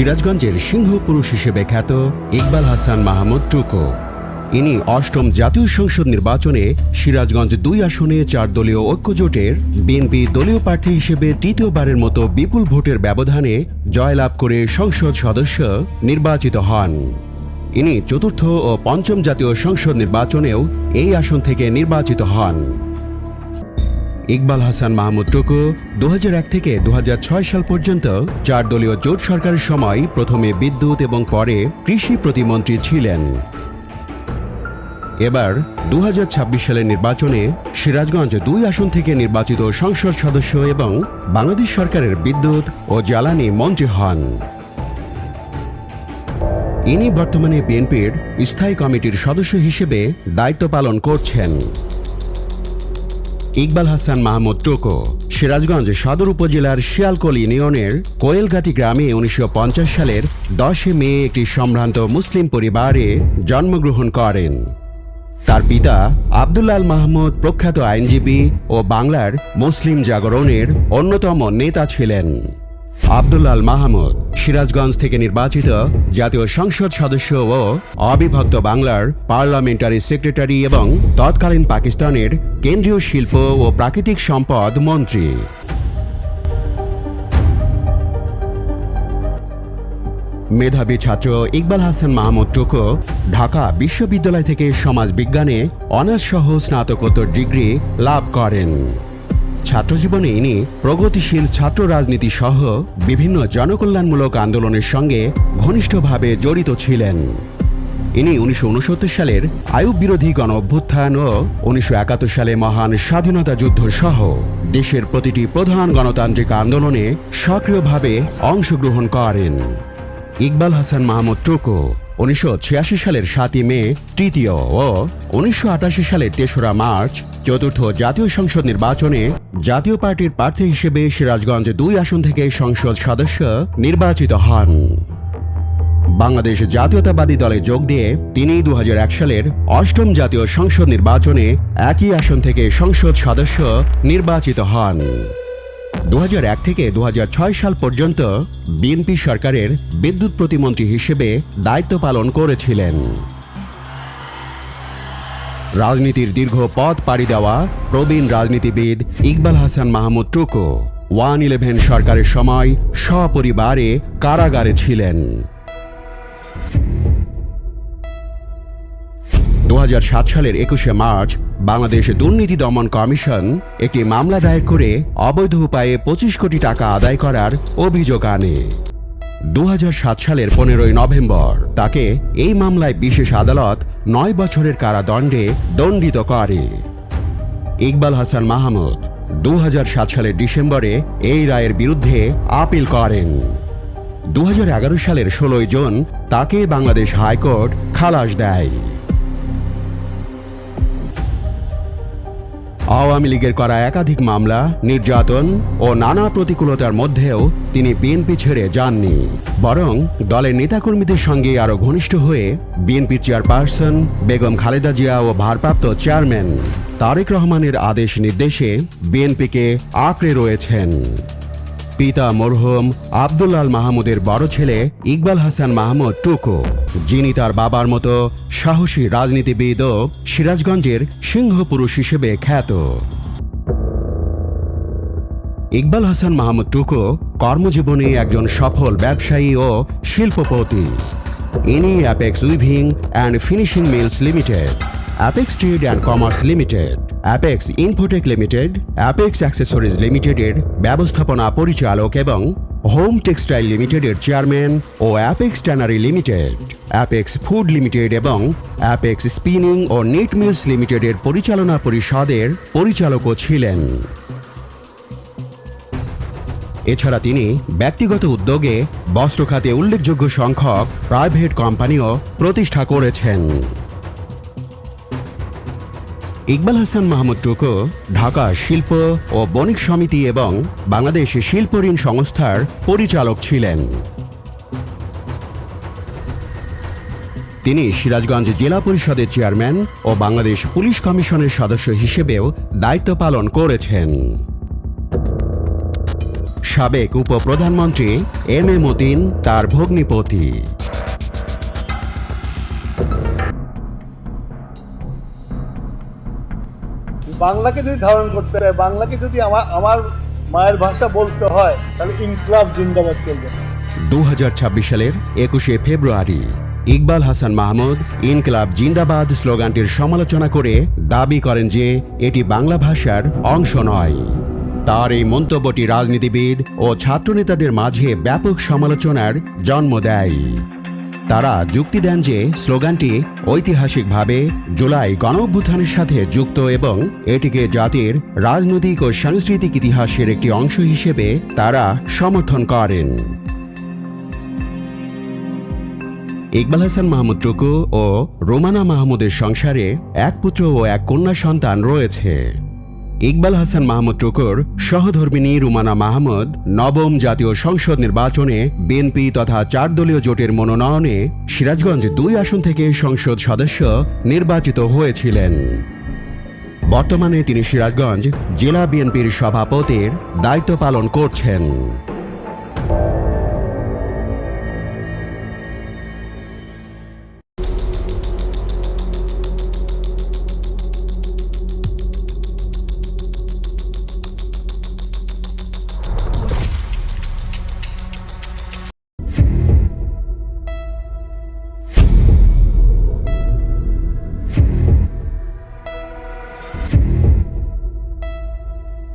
সিরাজগঞ্জের সিংহপুরুষ হিসেবে খ্যাত ইকবাল হাসান মাহমুদ টুকু। ইনি অষ্টম জাতীয় সংসদ নির্বাচনে সিরাজগঞ্জ 2 আসনে 4 দলীয় ঐক্যজোটের বিএনপি দলীয় প্রার্থী হিসেবে তৃতীয়বারের মতো বিপুল ভোটের ব্যবধানে জয়লাভ করে সংসদ সদস্য নির্বাচিত হন। ইনি চতুর্থ ও পঞ্চম জাতীয় সংসদ নির্বাচনেও এই আসন থেকে নির্বাচিত হন। ইকবাল হাসান মাহমুদ টুকু 2001 থেকে 2006 সাল পর্যন্ত 4 দলীয় জোট সরকারের সময় প্রথমে বিদ্যুৎ এবং পরে কৃষি প্রতিমন্ত্রী ছিলেন। এবার 2026 সালের নির্বাচনে সিরাজগঞ্জ 2 আসন থেকে নির্বাচিত সংসদ সদস্য এবং বাংলাদেশ সরকারের বিদ্যুৎ ও জ্বালানি মন্ত্রী হন। ইনি বর্তমানে বিএনপির স্থায়ী কমিটির সদস্য হিসেবে দায়িত্ব পালন করছেন। ইকবাল হাসান মাহমুদ টুকু সিরাজগঞ্জ সদর উপজেলার শিয়ালকোল ইউনিয়নের কোয়েলগাতি গ্রামে 1950 সালের 10 মে একটি সম্ভ্রান্ত মুসলিম পরিবারে জন্মগ্রহণ করেন। তার পিতা আব্দুল্লাহ আল মাহমুদ প্রখ্যাত আইনজীবী ও বাংলার মুসলিম জাগরণের অন্যতম নেতা ছিলেন। আব্দুল্লাহ আল মাহমুদ সিরাজগঞ্জ থেকে নির্বাচিত জাতীয় সংসদ সদস্য ও অবিভক্ত বাংলার পার্লামেন্টারি সেক্রেটারি এবং তৎকালীন পাকিস্তানের কেন্দ্রীয় শিল্প ও প্রাকৃতিক সম্পদ মন্ত্রী। মেধাবী ছাত্র ইকবাল হাসান মাহমুদ টুকু ঢাকা বিশ্ববিদ্যালয় থেকে সমাজ বিজ্ঞানে অনার্স সহ স্নাতকোত্তর ডিগ্রি লাভ করেন। ছাত্রজীবনে ইনি প্রগতিশীল ছাত্র রাজনীতি সহ বিভিন্ন জনকল্যাণমূলক আন্দোলনের সঙ্গে ঘনিষ্ঠভাবে জড়িত ছিলেন। ইনি 1969 সালের আইয়ুব বিরোধী গণ অভ্যুত্থান ও 1971 সালে মহান স্বাধীনতা যুদ্ধ সহ দেশের প্রতিটি প্রধান গণতান্ত্রিক আন্দোলনে সক্রিয়ভাবে অংশগ্রহণ করেন। ইকবাল হাসান মাহমুদ টুকু 1986 সালের 7 মে তৃতীয় ও 1988 সালের 3রা মার্চ চতুর্থ জাতীয় সংসদ নির্বাচনে জাতীয় পার্টির প্রার্থী হিসেবে সিরাজগঞ্জ 2 আসন থেকে সংসদ সদস্য নির্বাচিত হন। বাংলাদেশ জাতীয়তাবাদী দলে যোগ দিয়ে তিনি 2001 সালের 8ম জাতীয় সংসদ নির্বাচনে একই আসন থেকে সংসদ সদস্য নির্বাচিত হন। 2001 থেকে 2006 সাল পর্যন্ত বিএনপি সরকারের বিদ্যুৎ প্রতিমন্ত্রী হিসেবে দায়িত্ব পালন করেছিলেন। রাজনীতির দীর্ঘ পথ পাড়ি দেওয়া প্রবীণ রাজনীতিবিদ ইকবাল হাসান মাহমুদ টুকু 111 সরকারের সময় সপরিবারে কারাগারে ছিলেন। 2007 সালের 21শে মার্চ বাংলাদেশ দুর্নীতি দমন কমিশন একটি মামলা দায়ের করে অবৈধ উপায়ে 25 কোটি টাকা আদায় করার অভিযোগ আনে। 2007 সালের 15ই নভেম্বর তাকে এই মামলায় বিশেষ আদালত 9 বছরের কারাদণ্ডে দণ্ডিত করে। ইকবাল হাসান মাহমুদ 2007 সালের ডিসেম্বরে এই রায়ের বিরুদ্ধে আপিল করেন। 2011 সালের 16 জুন তাকে বাংলাদেশ হাইকোর্ট খালাস দেয়। আওয়ামী লীগের করা একাধিক মামলা, নির্যাতন ও নানা প্রতিকূলতার মধ্যেও তিনি বিএনপি ছেড়ে যাননি, বরং দলের নেতাকর্মীদের সঙ্গে আরও ঘনিষ্ঠ হয়ে বিএনপির চেয়ারপারসন বেগম খালেদা জিয়া ও ভারপ্রাপ্ত চেয়ারম্যান তারেক রহমানের আদেশ নির্দেশে বিএনপিকে আঁকড়ে রয়েছেন। পিতা মরহুম আব্দুল্লাহ আল মাহমুদের বড় ছেলে ইকবাল হাসান মাহমুদ টুকু, যিনি তার বাবার মতো সাহসী রাজনীতিবিদ ও সিরাজগঞ্জের সিংহপুরুষ হিসেবে খ্যাত। ইকবাল হাসান মাহমুদ টুকু কর্মজীবনে একজন সফল ব্যবসায়ী ও শিল্পপতি। ইনি Apex Weaving and Finishing Mills Limited, Apex Trade and Commerce Limited, Apex Infotech Limited, Apex Accessories লিমিটেডের ব্যবস্থাপনা পরিচালক এবং হোম টেক্সটাইল লিমিটেডের চেয়ারম্যান ও Apex Tannery Limited, Apex Food Limited এবং অ্যাপেক্স স্পিনিং ও নিট মিলস লিমিটেডের পরিচালনা পরিষদের পরিচালকও ছিলেন। এছাড়া তিনি ব্যক্তিগত উদ্যোগে বস্ত্র খাতে উল্লেখযোগ্য সংখ্যক প্রাইভেট কোম্পানিও প্রতিষ্ঠা করেছেন। ইকবাল হাসান মাহমুদ টুকু ঢাকা শিল্প ও বণিক সমিতি এবং বাংলাদেশ শিল্প ঋণ সংস্থার পরিচালক ছিলেন। তিনি সিরাজগঞ্জ জেলা পরিষদের চেয়ারম্যান ও বাংলাদেশ পুলিশ কমিশনের সদস্য হিসেবেও দায়িত্ব পালন করেছেন। সাবেক উপপ্রধানমন্ত্রী এম এ মতিন তার ভগ্নিপতি। বাংলাকে যদি ধারণ করতে হয়, বাংলাকে যদি আমার মায়ের ভাষা বলতে হয়, তাহলে ইনকলাব জিন্দাবাদ চলবে। 2026 সালের 21শে ফেব্রুয়ারি ইকবাল হাসান মাহমুদ ইনকলাব জিন্দাবাদ স্লোগানটির সমালোচনা করে দাবি করেন যে এটি বাংলা ভাষার অংশ নয়। তার এই মন্তব্যটি রাজনীতিবিদ ও ছাত্রনেতাদের মাঝে ব্যাপক সমালোচনার জন্ম দেয়। তারা যুক্তি দেন যে স্লোগানটি ঐতিহাসিকভাবে জুলাই গণঅভ্যুত্থানের সাথে যুক্ত এবং এটিকে জাতির রাজনৈতিক ও সাংস্কৃতিক ইতিহাসের একটি অংশ হিসেবে তারা সমর্থন করেন। ইকবাল হাসান মাহমুদ টুকু ও রোমানা মাহমুদের সংসারে এক পুত্র ও এক কন্যা সন্তান রয়েছে। ইকবাল হাসান মাহমুদ টুকুর সহধর্মিণী রুমানা মাহমুদ নবম জাতীয় সংসদ নির্বাচনে বিএনপি তথা 4 দলীয় জোটের মনোনয়নে সিরাজগঞ্জ 2 আসন থেকে সংসদ সদস্য নির্বাচিত হয়েছিলেন। বর্তমানে তিনি সিরাজগঞ্জ জেলা বিএনপির সভাপতির দায়িত্ব পালন করছেন।